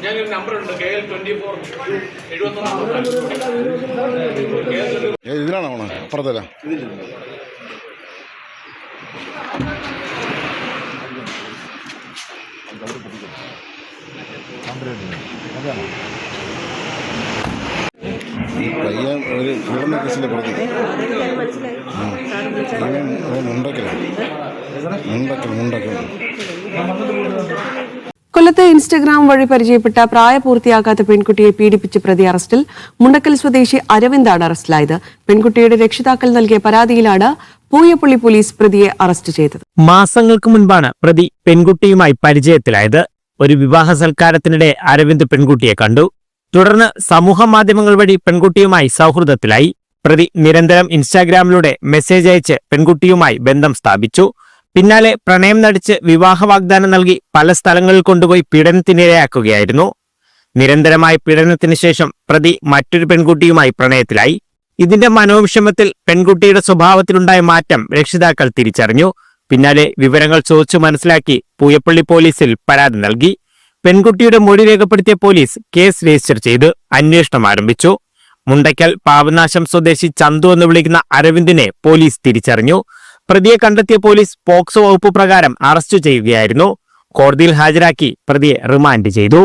ഞാൻ നമ്പറുണ്ട് KL24 ഇതിലാണോ അപ്പുറത്തല്ല ഈ പയ്യൻ ഒരു പീഡന കേസിലെ പ്രതി മുണ്ടക്കൽ കൊല്ലത്ത് ഇൻസ്റ്റഗ്രാം വഴി പരിചയപ്പെട്ട പ്രായപൂർത്തിയാകാത്ത പെൺകുട്ടിയെ പീഡിപ്പിച്ച് പ്രതി അറസ്റ്റിൽ. മുണ്ടക്കൽ സ്വദേശി അരവിന്ദാണ് അറസ്റ്റിലായത്. പെൺകുട്ടിയുടെ രക്ഷിതാക്കൾ നൽകിയ പരാതിയിലാണ് പൂയപ്പള്ളി പോലീസ് പ്രതിയെ അറസ്റ്റ് ചെയ്തത്. മാസങ്ങൾക്ക് മുൻപാണ് പ്രതി പെൺകുട്ടിയുമായി പരിചയത്തിലായത്. ഒരു വിവാഹ സൽക്കാരത്തിനിടെ അരവിന്ദ് പെൺകുട്ടിയെ കണ്ടു. തുടർന്ന് സമൂഹ മാധ്യമങ്ങൾ വഴി പെൺകുട്ടിയുമായി സൗഹൃദത്തിലായി. പ്രതി നിരന്തരം ഇൻസ്റ്റാഗ്രാമിലൂടെ മെസ്സേജ് അയച്ച് പെൺകുട്ടിയുമായി ബന്ധം സ്ഥാപിച്ചു. പിന്നാലെ പ്രണയം നടിച്ച് വിവാഹ വാഗ്ദാനം നൽകി പല സ്ഥലങ്ങളിൽ കൊണ്ടുപോയി പീഡനത്തിനിരയാക്കുകയായിരുന്നു. നിരന്തരമായ പീഡനത്തിന് ശേഷം പ്രതി മറ്റൊരു പെൺകുട്ടിയുമായി പ്രണയത്തിലായി. ഇതിന്റെ മനോവിഷമത്തിൽ പെൺകുട്ടിയുടെ സ്വഭാവത്തിലുണ്ടായ മാറ്റം രക്ഷിതാക്കൾ തിരിച്ചറിഞ്ഞു. പിന്നാലെ വിവരങ്ങൾ ചോദിച്ചു മനസ്സിലാക്കി പൂയപ്പള്ളി പോലീസിൽ പരാതി നൽകി. പെൺകുട്ടിയുടെ മൊഴി രേഖപ്പെടുത്തിയ പോലീസ് കേസ് രജിസ്റ്റർ ചെയ്ത് അന്വേഷണം ആരംഭിച്ചു. മുണ്ടയ്ക്കൽ പാവനാശം സ്വദേശി ചന്തു എന്ന് വിളിക്കുന്ന അരവിന്ദിനെ പോലീസ് തിരിച്ചറിഞ്ഞു. പ്രതിയെ കണ്ടെത്തിയ പോലീസ് പോക്സോ വകുപ്പ് പ്രകാരം അറസ്റ്റ് ചെയ്യുകയായിരുന്നു. കോടതിയിൽ ഹാജരാക്കി പ്രതിയെ റിമാൻഡ് ചെയ്തു.